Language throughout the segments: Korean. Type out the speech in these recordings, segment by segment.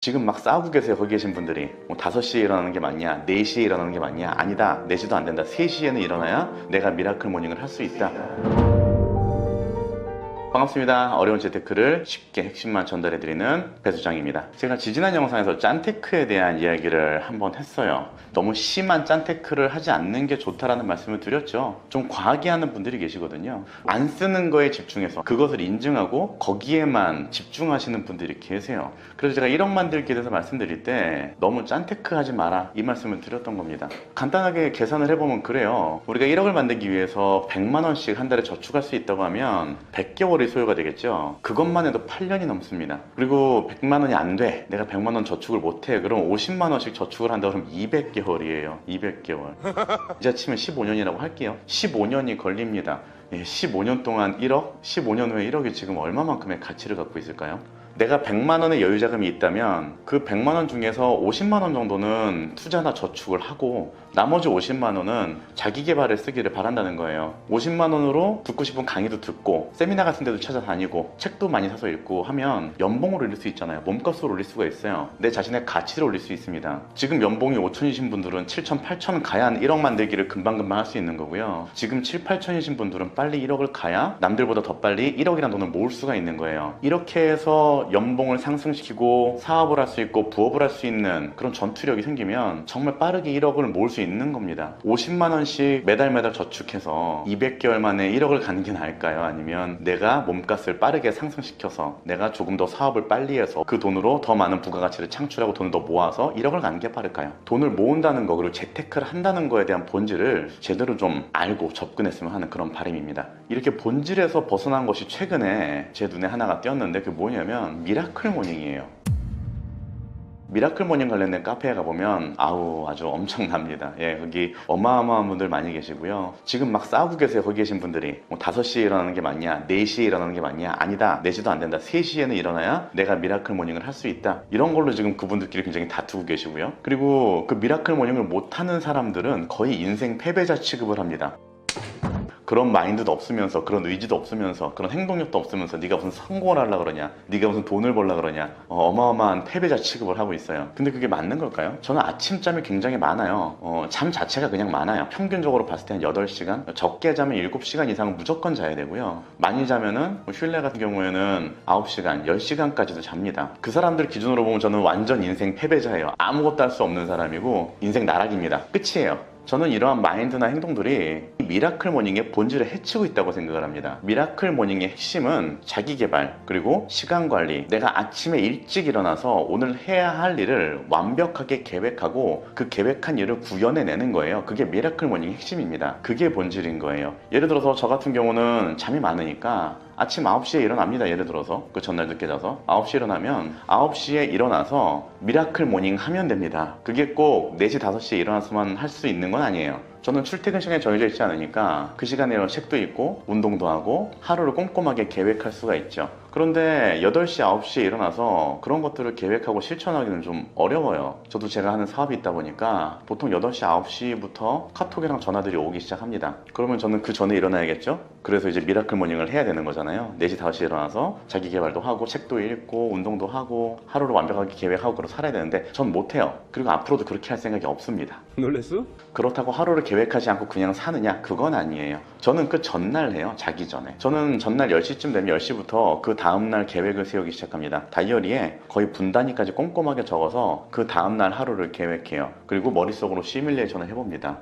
지금 막 싸우고 계세요. 거기 계신 분들이 5시에 일어나는 게 맞냐, 4시에 일어나는 게 맞냐. 아니다, 4시도 안 된다. 3시에는 일어나야 내가 미라클 모닝을 할 수 있다. 반갑습니다. 어려운 재테크를 쉽게 핵심만 전달해드리는 배수장입니다. 제가 지지난 영상에서 짠테크에 대한 이야기를 한번 했어요. 너무 심한 짠테크를 하지 않는 게 좋다라는 말씀을 드렸죠. 좀 과하게 하는 분들이 계시거든요. 안 쓰는 거에 집중해서 그것을 인증하고 거기에만 집중하시는 분들이 계세요. 그래서 제가 1억 만들기에 대해서 말씀드릴 때 너무 짠테크 하지 마라, 이 말씀을 드렸던 겁니다. 간단하게 계산을 해보면 그래요. 우리가 1억을 만들기 위해서 100만 원씩 한 달에 저축할 수 있다고 하면 100개월이 소요가 되겠죠. 그것만 해도 8년이 넘습니다. 그리고 100만 원이 안 돼, 내가 100만 원 저축을 못해, 그럼 50만 원씩 저축을 한다 그러면 200개월이에요 200개월. 이자 치면 15년이라고 할게요. 15년이 걸립니다. 15년 동안 1억, 15년 후에 1억이 지금 얼마만큼의 가치를 갖고 있을까요? 내가 100만 원의 여유 자금이 있다면 그 100만 원 중에서 50만 원 정도는 투자나 저축을 하고 나머지 50만 원은 자기 개발에 쓰기를 바란다는 거예요. 50만 원으로 듣고 싶은 강의도 듣고 세미나 같은 데도 찾아다니고 책도 많이 사서 읽고 하면 연봉을 올릴 수 있잖아요. 몸값을 올릴 수가 있어요. 내 자신의 가치를 올릴 수 있습니다. 지금 연봉이 5천이신 분들은 7천, 8천 가야 한 1억 만들기를 금방금방 할 수 있는 거고요. 지금 7, 8천이신 분들은 빨리 1억을 가야 남들보다 더 빨리 1억이라는 돈을 모을 수가 있는 거예요. 이렇게 해서 연봉을 상승시키고 사업을 할 수 있고 부업을 할 수 있는 그런 전투력이 생기면 정말 빠르게 1억을 모을 수 있는 겁니다. 50만 원씩 매달 저축해서 200개월 만에 1억을 가는 게 나을까요? 아니면 내가 몸값을 빠르게 상승시켜서 내가 조금 더 사업을 빨리 해서 그 돈으로 더 많은 부가가치를 창출하고 돈을 더 모아서 1억을 가는 게 빠를까요? 돈을 모은다는 거, 그리고 재테크를 한다는 거에 대한 본질을 제대로 좀 알고 접근했으면 하는 그런 바람입니다. 이렇게 본질에서 벗어난 것이 최근에 제 눈에 하나가 띄었는데, 그게 뭐냐면 미라클 모닝이에요. 미라클 모닝 관련된 카페에 가보면 아주 엄청납니다. 거기 어마어마한 분들 많이 계시고요. 지금 막 싸우고 계세요. 거기 계신 분들이 5시에 일어나는 게 맞냐, 4시에 일어나는 게 맞냐. 아니다, 4시도 안 된다. 3시에는 일어나야 내가 미라클 모닝을 할 수 있다. 이런 걸로 지금 그분들끼리 굉장히 다투고 계시고요. 그리고 그 미라클 모닝을 못하는 사람들은 거의 인생 패배자 취급을 합니다. 그런 마인드도 없으면서, 그런 의지도 없으면서, 그런 행동력도 없으면서 네가 무슨 성공을 하려고 그러냐, 네가 무슨 돈을 벌려고 그러냐, 어마어마한 패배자 취급을 하고 있어요. 근데 그게 맞는 걸까요? 저는 아침잠이 굉장히 많아요. 잠 자체가 그냥 많아요. 평균적으로 봤을 때 한 8시간, 적게 자면 7시간 이상은 무조건 자야 되고요. 많이 자면은 휴일날 같은 경우에는 9시간, 10시간까지도 잡니다. 그 사람들 기준으로 보면 저는 완전 인생 패배자예요. 아무것도 할 수 없는 사람이고 인생 나락입니다. 끝이에요. 저는 이러한 마인드나 행동들이 미라클 모닝의 본질을 해치고 있다고 생각을 합니다. 미라클 모닝의 핵심은 자기개발, 그리고 시간관리. 내가 아침에 일찍 일어나서 오늘 해야 할 일을 완벽하게 계획하고 그 계획한 일을 구현해내는 거예요. 그게 미라클 모닝의 핵심입니다. 그게 본질인 거예요. 예를 들어서 저 같은 경우는 잠이 많으니까 아침 9시에 일어납니다. 예를 들어서 그 전날 늦게 자서 9시에 일어나면 9시에 일어나서 미라클 모닝 하면 됩니다. 그게 꼭 4시, 5시에 일어나서만 할 수 있는 건 아니에요. 저는 출퇴근 시간에 정해져 있지 않으니까 그 시간에 책도 읽고 운동도 하고 하루를 꼼꼼하게 계획할 수가 있죠. 그런데 8시, 9시에 일어나서 그런 것들을 계획하고 실천하기는 좀 어려워요. 저도 제가 하는 사업이 있다 보니까 보통 8시, 9시부터 카톡이랑 전화들이 오기 시작합니다. 그러면 저는 그 전에 일어나야겠죠? 그래서 이제 미라클 모닝을 해야 되는 거잖아요. 4시, 5시에 일어나서 자기 개발도 하고 책도 읽고 운동도 하고 하루를 완벽하게 계획하고 그러고 살아야 되는데 전 못해요. 그리고 앞으로도 그렇게 할 생각이 없습니다. 놀랬어? 그렇다고 하루를 계획하지 않고 그냥 사느냐? 그건 아니에요. 저는 그 전날 해요. 자기 전에. 저는 전날 10시쯤 되면 10시부터 그 다음날 계획을 세우기 시작합니다. 다이어리에 거의 분 단위까지 꼼꼼하게 적어서 그 다음날 하루를 계획해요. 그리고 머릿속으로 시뮬레이션을 해봅니다.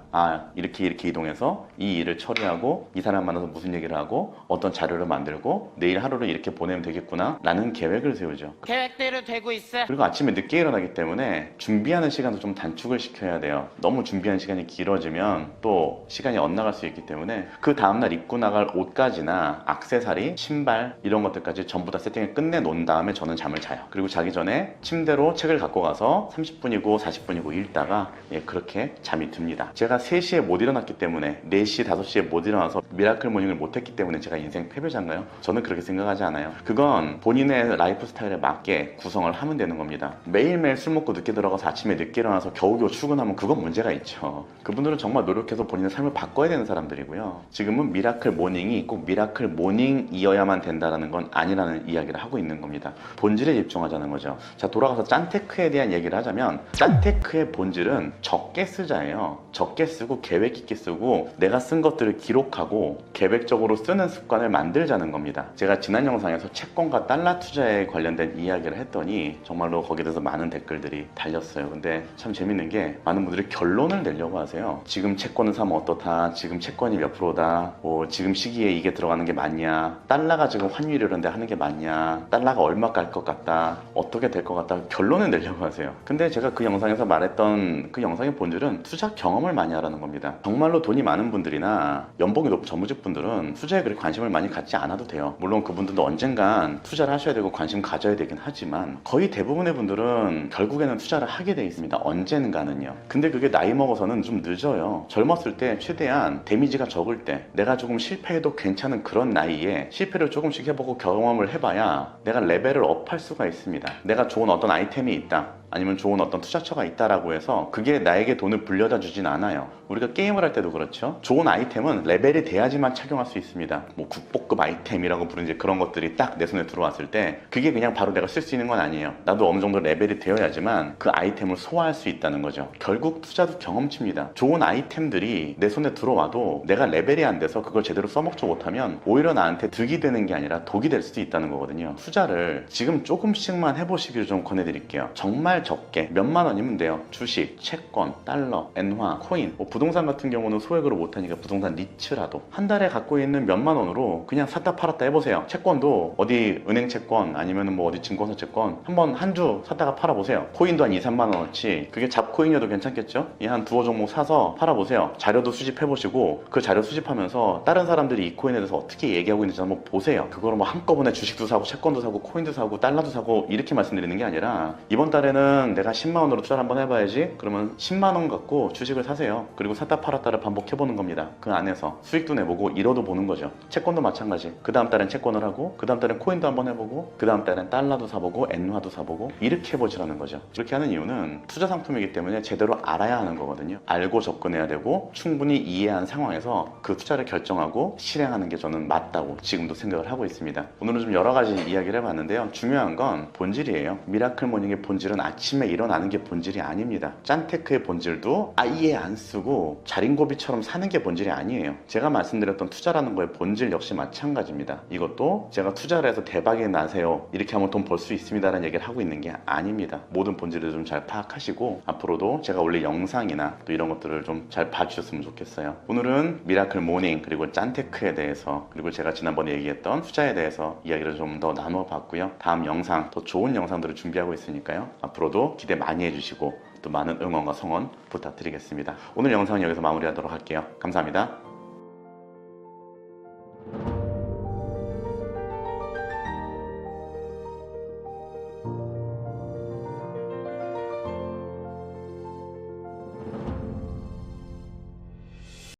이렇게 이동해서 이 일을 처리하고 이 사람 만나서 무슨 얘기를 하고 어떤 자료를 만들고 내일 하루를 이렇게 보내면 되겠구나 라는 계획을 세우죠. 계획대로 되고 있어. 그리고 아침에 늦게 일어나기 때문에 준비하는 시간도 좀 단축을 시켜야 돼요. 너무 준비하는 시간이 길어지면 또 시간이 엇나갈 수 있기 때문에 그 다음날 입고 나갈 옷까지나 액세서리, 신발 이런 것들까지 전부 다 세팅을 끝내 놓은 다음에 저는 잠을 자요. 그리고 자기 전에 침대로 책을 갖고 가서 30분이고 40분이고 읽다가 그렇게 잠이 듭니다. 제가 3시에 못 일어났기 때문에 4시, 5시에 못 일어나서 미라클 모닝을 못했기 때문에 제가 인생 패배자인가요? 저는 그렇게 생각하지 않아요. 그건 본인의 라이프 스타일에 맞게 구성을 하면 되는 겁니다. 매일매일 술 먹고 늦게 들어가서 아침에 늦게 일어나서 겨우겨우 출근하면 그건 문제가 있죠. 그분들은 정말 노력해서 본인의 삶을 바꿔야 되는 사람들이고요. 지금은 미라클 모닝이 꼭 미라클 모닝이어야만 된다는 건 아니라는 아니라는 이야기를 하고 있는 겁니다. 본질에 집중하자는 거죠. 자, 돌아가서 짠테크에 대한 얘기를 하자면 짠테크의 본질은 적게 쓰자예요. 적게 쓰고 계획 있게 쓰고 내가 쓴 것들을 기록하고 계획적으로 쓰는 습관을 만들자는 겁니다. 제가 지난 영상에서 채권과 달러 투자에 관련된 이야기를 했더니 정말로 거기에 대해서 많은 댓글들이 달렸어요. 근데 참 재밌는 게 많은 분들이 결론을 내려고 하세요. 지금 채권을 사면 어떻다, 지금 채권이 몇 프로다, 뭐 지금 시기에 이게 들어가는 게 맞냐, 달러가 지금 환율이 이런데 하는 게 맞냐, 달러가 얼마 갈 것 같다, 어떻게 될 것 같다, 결론을 내려고 하세요. 근데 제가 그 영상에서 말했던 그 영상의 본질은 투자 경험을 많이 하라는 겁니다. 정말로 돈이 많은 분들이나 연봉이 높은 전무직 분들은 투자에 그렇게 관심을 많이 갖지 않아도 돼요. 물론 그분들도 언젠간 투자를 하셔야 되고 관심 가져야 되긴 하지만 거의 대부분의 분들은 결국에는 투자를 하게 돼 있습니다. 언젠가는요. 근데 그게 나이 먹어서는 좀 늦어요. 젊었을 때 최대한 데미지가 적을 때, 내가 조금 실패해도 괜찮은 그런 나이에 실패를 조금씩 해보고 경험을 해봐야 내가 레벨을 업할 수가 있습니다. 내가 좋은 어떤 아이템이 있다, 아니면 좋은 어떤 투자처가 있다라고 해서 그게 나에게 돈을 불려다 주진 않아요. 우리가 게임을 할 때도 그렇죠. 좋은 아이템은 레벨이 돼야지만 착용할 수 있습니다. 뭐 국보급 아이템이라고 부르는 이제 그런 것들이 딱 내 손에 들어왔을 때 그게 그냥 바로 내가 쓸 수 있는 건 아니에요. 나도 어느 정도 레벨이 되어야지만 그 아이템을 소화할 수 있다는 거죠. 결국 투자도 경험치입니다. 좋은 아이템들이 내 손에 들어와도 내가 레벨이 안 돼서 그걸 제대로 써먹지 못하면 오히려 나한테 득이 되는 게 아니라 독이 될 수도 있다는 거거든요. 투자를 지금 조금씩만 해보시기를 좀 권해드릴게요. 정말 적게 몇만 원이면 돼요. 주식, 채권, 달러, 엔화, 코인, 뭐 부동산 같은 경우는 소액으로 못하니까 부동산 리츠라도 한 달에 갖고 있는 몇만 원으로 그냥 샀다 팔았다 해보세요. 채권도 어디 은행 채권 아니면 뭐 어디 증권사 채권 한번 한 주 샀다가 팔아보세요. 코인도 한 2, 3만 원어치, 그게 잡코인이어도 괜찮겠죠? 이 한 두어 종목 사서 팔아보세요. 자료도 수집해보시고 그 자료 수집하면서 다른 사람들이 이 코인에 대해서 어떻게 얘기하고 있는지 한번 보세요. 그거를 뭐 한꺼번에 주식도 사고 채권도 사고 코인도 사고 달러도 사고 이렇게 말씀드리는 게 아니라 이번 달에는 내가 10만 원으로 투자를 한번 해봐야지. 그러면 10만 원 갖고 주식을 사세요. 그리고 샀다 팔았다를 반복해보는 겁니다. 그 안에서 수익도 내보고 잃어도 보는 거죠. 채권도 마찬가지. 그 다음 달엔 채권을 하고 그 다음 달엔 코인도 한번 해보고 그 다음 달엔 달러도 사보고 엔화도 사보고 이렇게 해보시라는 거죠. 이렇게 하는 이유는 투자 상품이기 때문에 제대로 알아야 하는 거거든요. 알고 접근해야 되고 충분히 이해한 상황에서 그 투자를 결정하고 실행하는 게 저는 맞다고 지금도 생각을 하고 있습니다. 오늘은 좀 여러 가지 이야기를 해봤는데요. 중요한 건 본질이에요. 미라클 모닝의 본질은 아침에 일어나는 게 본질이 아닙니다. 짠테크의 본질도 아예 안 쓰고 자린고비처럼 사는 게 본질이 아니에요. 제가 말씀드렸던 투자라는 거의 본질 역시 마찬가지입니다. 이것도 제가 투자를 해서 대박이 나세요, 이렇게 하면 돈 벌 수 있습니다라는 얘기를 하고 있는 게 아닙니다. 모든 본질을 좀 잘 파악하시고 앞으로도 제가 올릴 영상이나 또 이런 것들을 좀 잘 봐주셨으면 좋겠어요. 오늘은 미라클 모닝 그리고 짠테크에 대해서, 그리고 제가 지난번에 얘기했던 투자에 대해서 이야기를 좀 더 나눠 봤고요. 다음 영상, 더 좋은 영상들을 준비하고 있으니까요. 앞으로도 기대 많이 해주시고 또 많은 응원과 성원 부탁드리겠습니다. 오늘 영상은 여기서 마무리하도록 할게요. 감사합니다.